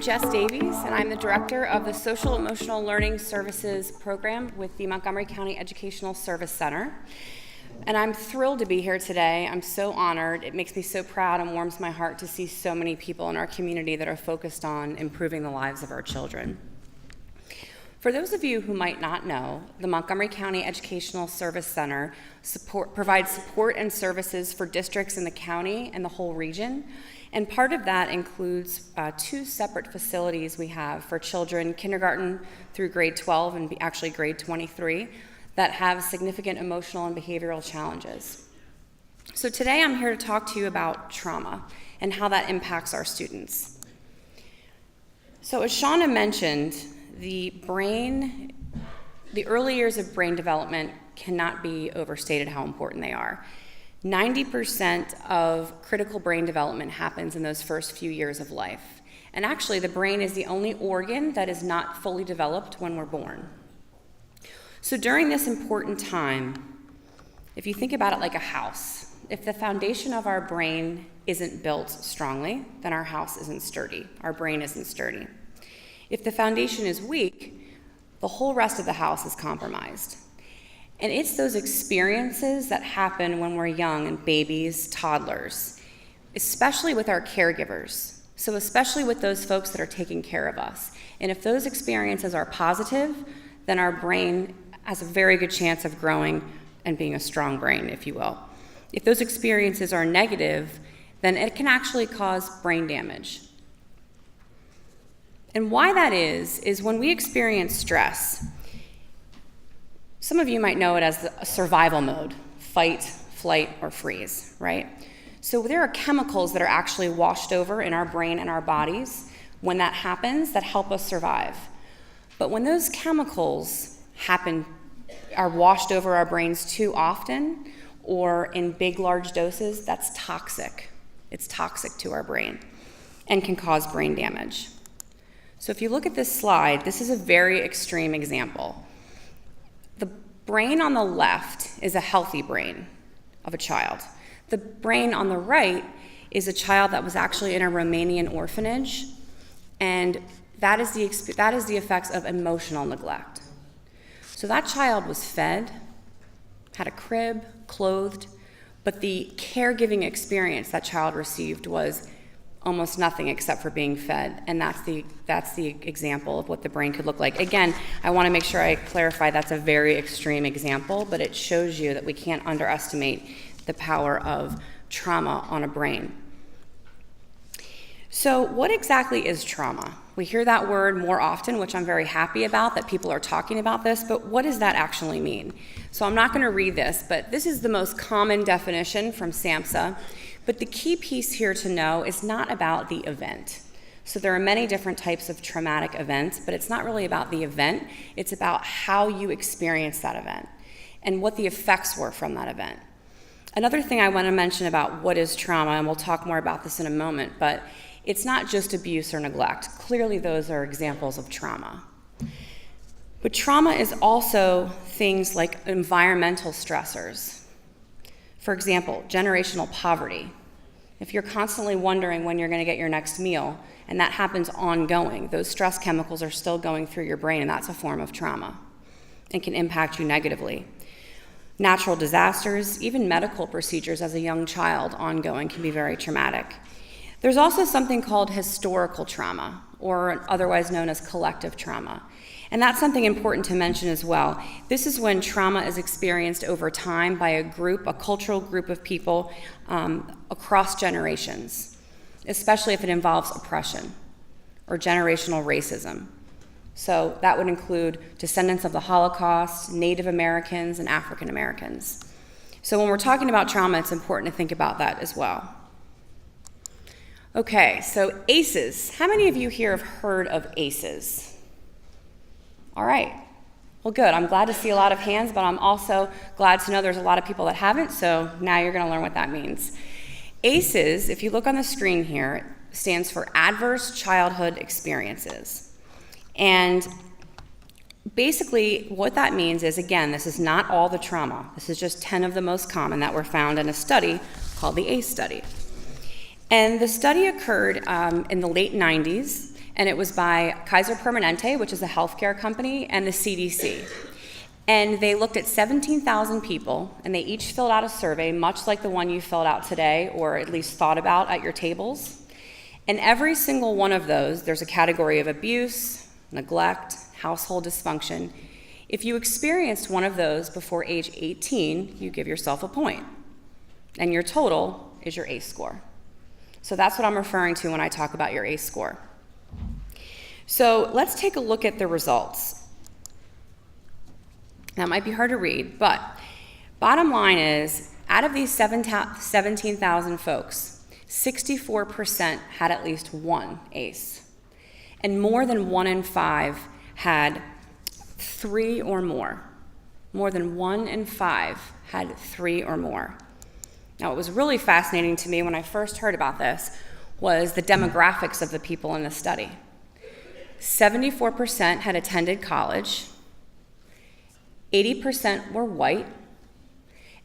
Jess Davies, and I'm the director of the Social Emotional Learning Services program with the Montgomery County Educational Service Center. And I'm thrilled to be here today. I'm so honored. It makes me so proud and warms my heart to see so many people in our community that are focused on improving the lives of our children. For those of you who might not know, the Montgomery County Educational Service Center provides support and services for districts in the county and the whole region. And part of that includes two separate facilities we have for children, kindergarten through grade 12 and actually grade 23, that have significant emotional and behavioral challenges. So today I'm here to talk to you about trauma and how that impacts our students. So as Shauna mentioned, the early years of brain development cannot be overstated how important they are. 90% of critical brain development happens in those first few years of life. And actually, the brain is the only organ that is not fully developed when we're born. So during this important time, if you think about it like a house, if the foundation of our brain isn't built strongly, then our house isn't sturdy, our brain isn't sturdy. If the foundation is weak, the whole rest of the house is compromised. And it's those experiences that happen when we're young and babies, toddlers, especially with our caregivers. So especially with those folks that are taking care of us. And if those experiences are positive, then our brain has a very good chance of growing and being a strong brain, if you will. If those experiences are negative, then it can actually cause brain damage. And why that is when we experience stress, some of you might know it as a survival mode, fight, flight, or freeze, right? So there are chemicals that are actually washed over in our brain and our bodies when that happens that help us survive. But when those chemicals are washed over our brains too often or in big, large doses, that's toxic. It's toxic to our brain and can cause brain damage. So if you look at this slide, this is a very extreme example. The brain on the left is a healthy brain of a child. The brain on the right is a child that was actually in a Romanian orphanage, and that is the effects of emotional neglect. So that child was fed, had a crib, clothed, but the caregiving experience that child received was almost nothing except for being fed, and that's the example of what the brain could look like. Again, I want to make sure I clarify that's a very extreme example, but it shows you that we can't underestimate the power of trauma on a brain. So what exactly is trauma? We hear that word more often, which I'm very happy about, that people are talking about this, but what does that actually mean? So I'm not going to read this, but this is the most common definition from SAMHSA. But the key piece here to know is not about the event. So there are many different types of traumatic events, but it's not really about the event. It's about how you experience that event and what the effects were from that event. Another thing I want to mention about what is trauma, and we'll talk more about this in a moment, but it's not just abuse or neglect. Clearly, those are examples of trauma. But trauma is also things like environmental stressors. For example, generational poverty. If you're constantly wondering when you're going to get your next meal, and that happens ongoing, those stress chemicals are still going through your brain, and that's a form of trauma and can impact you negatively. Natural disasters, even medical procedures as a young child ongoing can be very traumatic. There's also something called historical trauma, or otherwise known as collective trauma. And that's something important to mention as well. This is when trauma is experienced over time by a cultural group of people across generations, especially if it involves oppression or generational racism. So that would include descendants of the Holocaust, Native Americans, and African Americans. So when we're talking about trauma, it's important to think about that as well. Okay, so ACEs. How many of you here have heard of ACEs? All right. Well, good. I'm glad to see a lot of hands, but I'm also glad to know there's a lot of people that haven't, so now you're going to learn what that means. ACEs, if you look on the screen here, stands for Adverse Childhood Experiences. And basically what that means is, again, this is not all the trauma. This is just 10 of the most common that were found in a study called the ACE study. And the study occurred in the late 90s, and it was by Kaiser Permanente, which is a healthcare company, and the CDC. And they looked at 17,000 people, and they each filled out a survey, much like the one you filled out today, or at least thought about at your tables. And every single one of those, there's a category of abuse, neglect, household dysfunction. If you experienced one of those before age 18, you give yourself a point. And your total is your ACE score. So that's what I'm referring to when I talk about your ACE score. So let's take a look at the results. That might be hard to read, but bottom line is, out of these 17,000 folks, 64% had at least one ACE. And more than 1 in 5 had 3 or more. More than 1 in 5 had 3 or more. Now, what was really fascinating to me when I first heard about this was the demographics of the people in the study. 74% had attended college, 80% were white,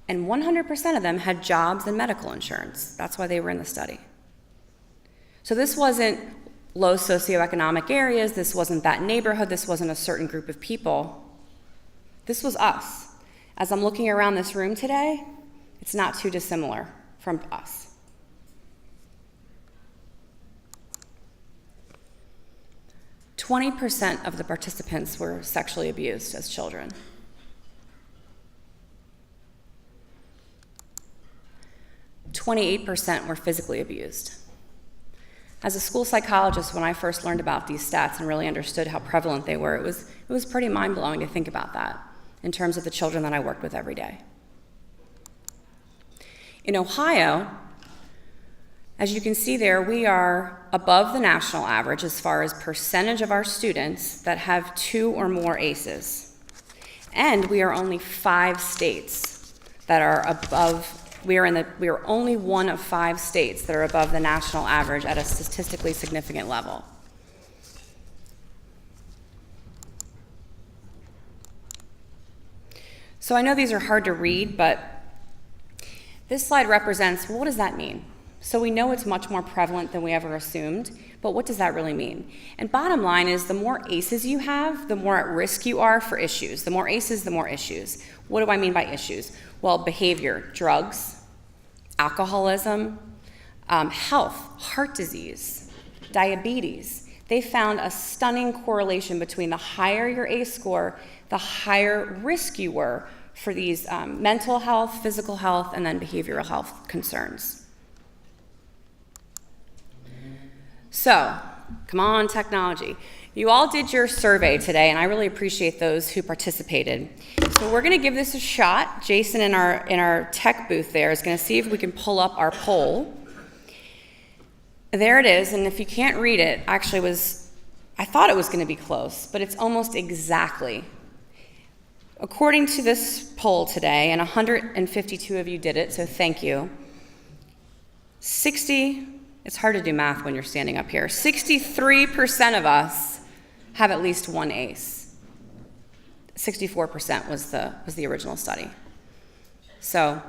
and 100% of them had jobs and medical insurance. That's why they were in the study. So this wasn't low socioeconomic areas, this wasn't that neighborhood, this wasn't a certain group of people. This was us. As I'm looking around this room today, it's not too dissimilar from us. – 20% of the participants were sexually abused as children. 28% were physically abused. As a school psychologist, when I first learned about these stats and really understood how prevalent they were, it was pretty mind-blowing to think about that in terms of the children that I worked with every day. In Ohio, as you can see there, we are above the national average as far as percentage of our students that have 2 or more ACEs. And we are only 5 states that are above. We are only one of 5 states that are above the national average at a statistically significant level. So I know these are hard to read, but this slide represents, well, what does that mean? So we know it's much more prevalent than we ever assumed, but what does that really mean? And bottom line is, the more ACEs you have, the more at risk you are for issues. The more ACEs, the more issues. What do I mean by issues? Well, behavior, drugs, alcoholism, health, heart disease, diabetes. They found a stunning correlation between the higher your ACE score, the higher risk you were for these mental health, physical health, and then behavioral health concerns. So, come on, technology. You all did your survey today, and I really appreciate those who participated. So we're going to give this a shot. Jason in our tech booth there is going to see if we can pull up our poll. There it is, and if you can't read it, actually I thought it was going to be close, but it's almost exactly. According to this poll today, and 152 of you did it, so thank you, it's hard to do math when you're standing up here, 63% of us have at least one ACE. 64% was the original study. So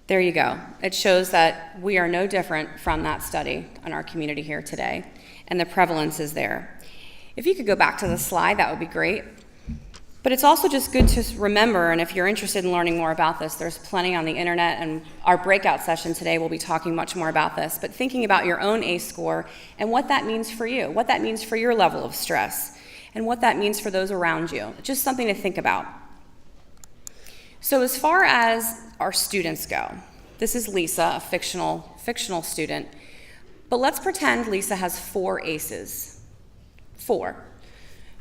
there you go. It shows that we are no different from that study in our community here today, and the prevalence is there. If you could go back to the slide, that would be great. But it's also just good to remember, and if you're interested in learning more about this, there's plenty on the internet, and our breakout session today will be talking much more about this, but thinking about your own ACE score and what that means for you, what that means for your level of stress, and what that means for those around you. Just something to think about. So as far as our students go, this is Lisa, a fictional student, but let's pretend Lisa has 4 ACEs. 4.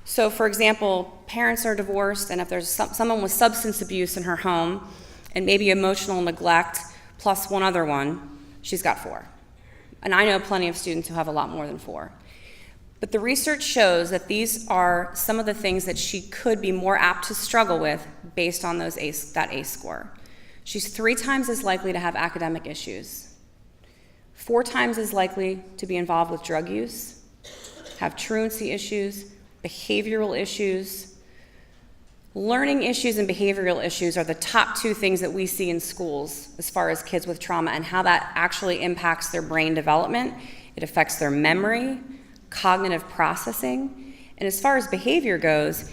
So, for example, parents are divorced, and if there's someone with substance abuse in her home, and maybe emotional neglect, plus one other one, she's got 4. And I know plenty of students who have a lot more than 4. But the research shows that these are some of the things that she could be more apt to struggle with based on that ACE score. She's 3 times as likely to have academic issues, 4 times as likely to be involved with drug use, have truancy issues, behavioral issues. Learning issues and behavioral issues are the top 2 things that we see in schools as far as kids with trauma and how that actually impacts their brain development. It affects their memory, cognitive processing, and as far as behavior goes,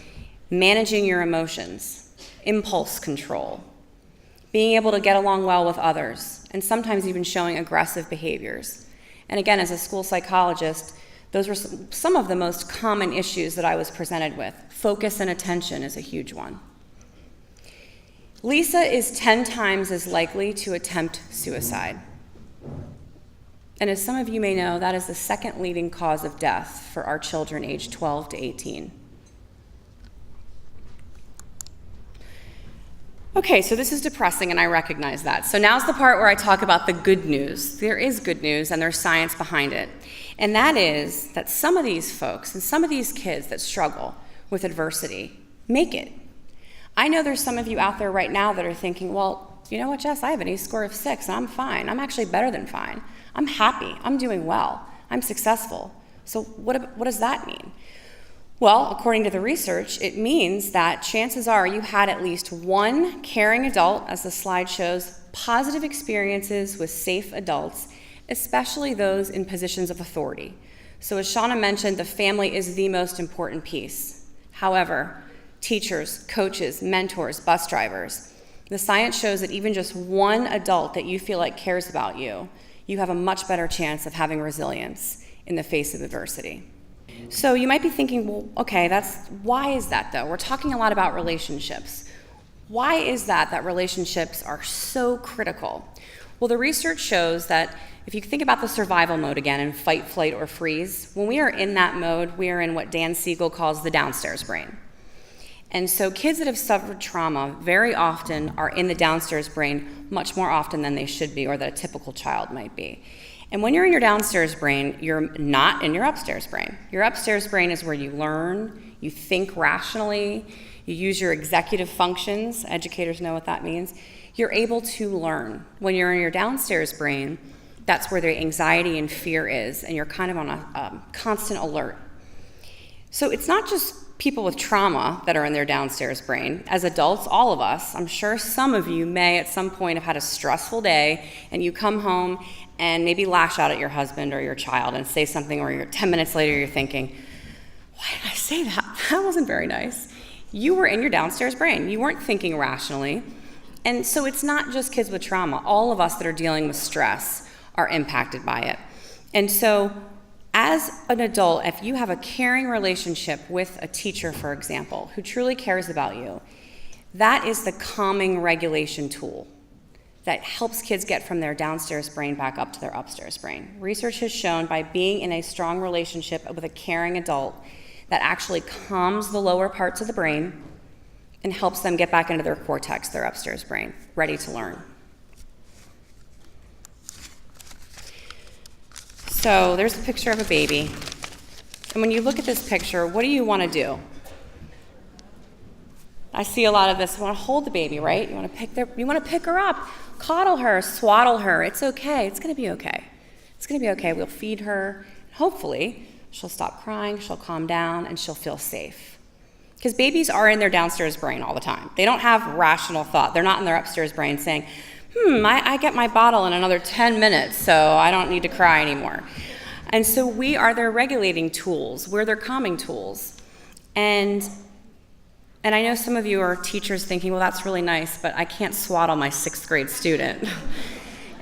managing your emotions, impulse control, being able to get along well with others, and sometimes even showing aggressive behaviors. And again, as a school psychologist, those were some of the most common issues that I was presented with. Focus and attention is a huge one. Lisa is 10 times as likely to attempt suicide. And as some of you may know, that is the second leading cause of death for our children aged 12 to 18. Okay, so this is depressing, and I recognize that. So now's the part where I talk about the good news. There is good news, and there's science behind it. And that is that some of these folks and some of these kids that struggle with adversity make it. I know there's some of you out there right now that are thinking, well, you know what, Jess, I have an ACE score of 6, and I'm fine. I'm actually better than fine. I'm happy. I'm doing well. I'm successful. So what does that mean? Well, according to the research, it means that chances are you had at least one caring adult, as the slide shows, positive experiences with safe adults, especially those in positions of authority. So as Shauna mentioned, the family is the most important piece. However, teachers, coaches, mentors, bus drivers, the science shows that even just one adult that you feel like cares about you, you have a much better chance of having resilience in the face of adversity. So you might be thinking, well, okay, why is that though? We're talking a lot about relationships. Why is that relationships are so critical? Well, the research shows that if you think about the survival mode again in fight, flight, or freeze, when we are in that mode, we are in what Dan Siegel calls the downstairs brain. And so kids that have suffered trauma very often are in the downstairs brain much more often than they should be, or that a typical child might be. And when you're in your downstairs brain, you're not in your upstairs brain. Your upstairs brain is where you learn, you think rationally, you use your executive functions. Educators know what that means. You're able to learn. When you're in your downstairs brain, that's where the anxiety and fear is, and you're kind of on a constant alert. So it's not just people with trauma that are in their downstairs brain. As adults, all of us, I'm sure some of you may at some point have had a stressful day, and you come home and maybe lash out at your husband or your child and say something, or you're 10 minutes later you're thinking, why did I say that? That wasn't very nice. You were in your downstairs brain. You weren't thinking rationally. And so it's not just kids with trauma. All of us that are dealing with stress are impacted by it. And so as an adult, if you have a caring relationship with a teacher, for example, who truly cares about you, that is the calming regulation tool that helps kids get from their downstairs brain back up to their upstairs brain. Research has shown by being in a strong relationship with a caring adult that actually calms the lower parts of the brain and helps them get back into their cortex, their upstairs brain, ready to learn. So there's a picture of a baby. And when you look at this picture, what do you want to do? I see a lot of this. You want to hold the baby, right? You want to pick her up, coddle her, swaddle her. It's okay. It's going to be okay. It's going to be okay. We'll feed her. Hopefully, she'll stop crying, she'll calm down, and she'll feel safe. Because babies are in their downstairs brain all the time. They don't have rational thought. They're not in their upstairs brain saying, I get my bottle in another 10 minutes, so I don't need to cry anymore. And so we are their regulating tools. We're their calming tools. And I know some of you are teachers thinking, well, that's really nice, but I can't swaddle my 6th grade student.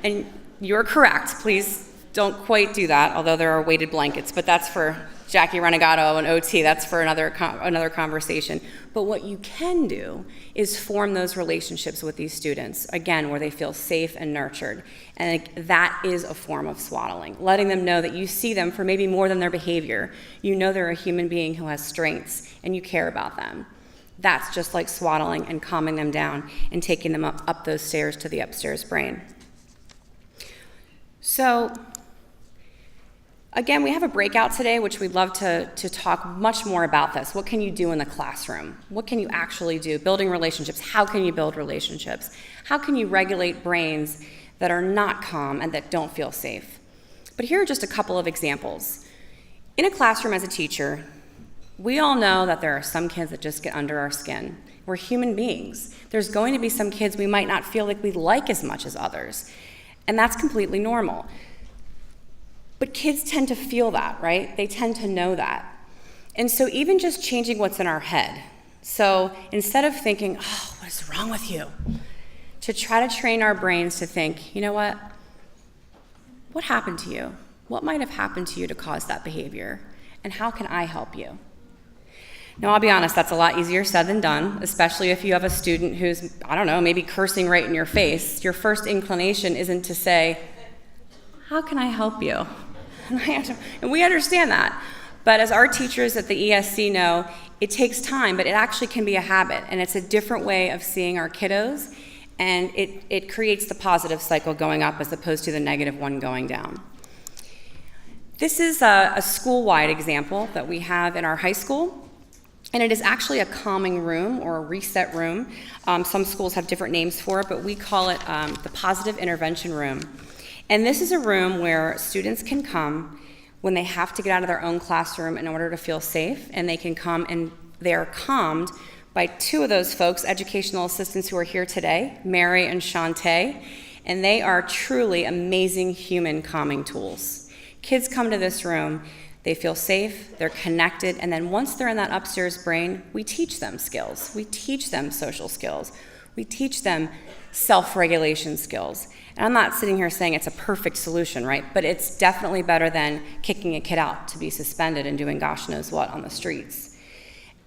And you're correct. Please don't quite do that, although there are weighted blankets, but that's for Jackie Renegato and OT. That's for another conversation. But what you can do is form those relationships with these students, again, where they feel safe and nurtured. And that is a form of swaddling, letting them know that you see them for maybe more than their behavior. You know they're a human being who has strengths, and you care about them. That's just like swaddling and calming them down and taking them up those stairs to the upstairs brain. So, again, we have a breakout today, which we'd love to talk much more about this. What can you do in the classroom? What can you actually do? Building relationships. How can you build relationships? How can you regulate brains that are not calm and that don't feel safe? But here are just a couple of examples. In a classroom as a teacher, we all know that there are some kids that just get under our skin. We're human beings. There's going to be some kids we might not feel like we like as much as others, and that's completely normal. But kids tend to feel that, right? They tend to know that. And so even just changing what's in our head. So instead of thinking, oh, what is wrong with you? To try to train our brains to think, you know what? What happened to you? What might have happened to you to cause that behavior? And how can I help you? Now, I'll be honest, that's a lot easier said than done, especially if you have a student who's, I don't know, maybe cursing right in your face. Your first inclination isn't to say, how can I help you? And we understand that. But as our teachers at the ESC know, it takes time, but it actually can be a habit. And it's a different way of seeing our kiddos. And it creates the positive cycle going up as opposed to the negative one going down. This is a school-wide example that we have in our high school. And it is actually a calming room or a reset room. Some schools have different names for it, but we call it the positive intervention room. And this is a room where students can come when they have to get out of their own classroom in order to feel safe, and they can come and they are calmed by two of those folks, educational assistants who are here today, Mary and Shantae, and they are truly amazing human calming tools. Kids come to this room, they feel safe, they're connected, and then once they're in that upstairs brain, we teach them skills. We teach them social skills. We teach them self-regulation skills. And I'm not sitting here saying it's a perfect solution, right? But it's definitely better than kicking a kid out to be suspended and doing gosh knows what on the streets.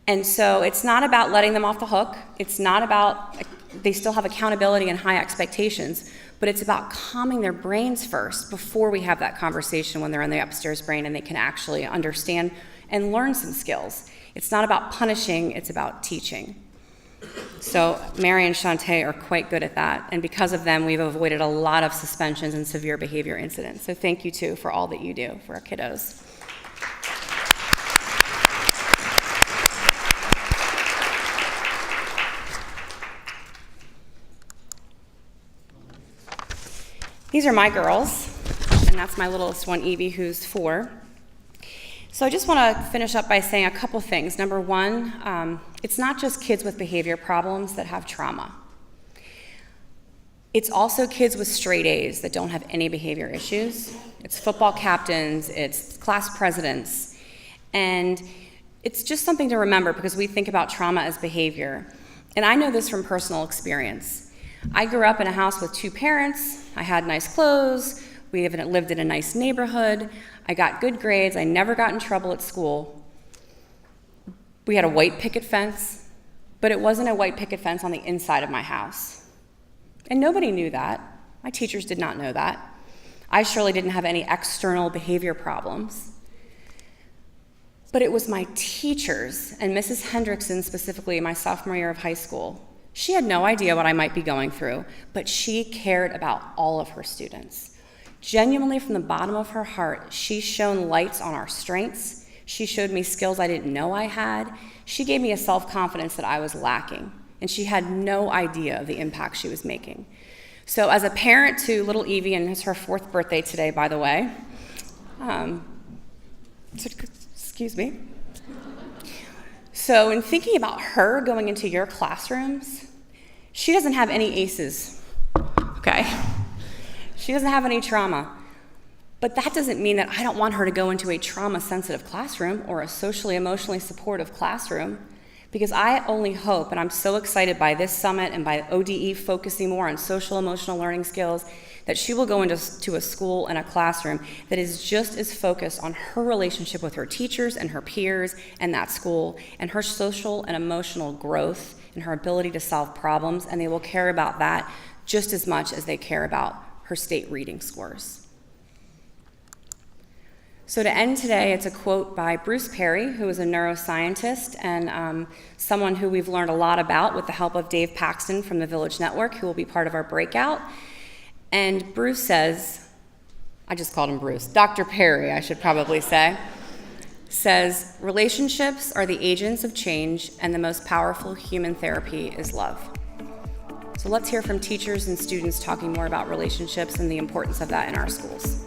And so it's not about letting them off the hook. It's not about, they still have accountability and high expectations, but it's about calming their brains first before we have that conversation when they're in the upstairs brain and they can actually understand and learn some skills. It's not about punishing, it's about teaching. So Mary and Shantae are quite good at that, and because of them, we've avoided a lot of suspensions and severe behavior incidents. So thank you, too, for all that you do for our kiddos. These are my girls, and that's my littlest one, Evie, who's 4. So I just want to finish up by saying a couple things. Number one, it's not just kids with behavior problems that have trauma. It's also kids with straight A's that don't have any behavior issues. It's football captains, it's class presidents, and it's just something to remember because we think about trauma as behavior. And I know this from personal experience. I grew up in a house with 2 parents. I had nice clothes. We lived in a nice neighborhood. I got good grades. I never got in trouble at school. We had a white picket fence, but it wasn't a white picket fence on the inside of my house. And nobody knew that. My teachers did not know that. I surely didn't have any external behavior problems. But it was my teachers, and Mrs. Hendrickson specifically, my sophomore year of high school. She had no idea what I might be going through, but she cared about all of her students. Genuinely, from the bottom of her heart, she shone lights on our strengths. She showed me skills I didn't know I had. She gave me a self-confidence that I was lacking, and she had no idea of the impact she was making. So as a parent to little Evie, and it's her 4th birthday today, by the way, excuse me. So in thinking about her going into your classrooms, she doesn't have any aces, okay? She doesn't have any trauma. But that doesn't mean that I don't want her to go into a trauma-sensitive classroom or a socially, emotionally supportive classroom, because I only hope, and I'm so excited by this summit and by ODE focusing more on social emotional learning skills, that she will go into a school and a classroom that is just as focused on her relationship with her teachers and her peers and that school, and her social and emotional growth and her ability to solve problems, and they will care about that just as much as they care about her state reading scores. So to end today, it's a quote by Bruce Perry, who is a neuroscientist and someone who we've learned a lot about with the help of Dave Paxton from the Village Network, who will be part of our breakout. And Bruce says, I just called him Bruce, Dr. Perry, I should probably say, says, relationships are the agents of change, and the most powerful human therapy is love. So let's hear from teachers and students talking more about relationships and the importance of that in our schools.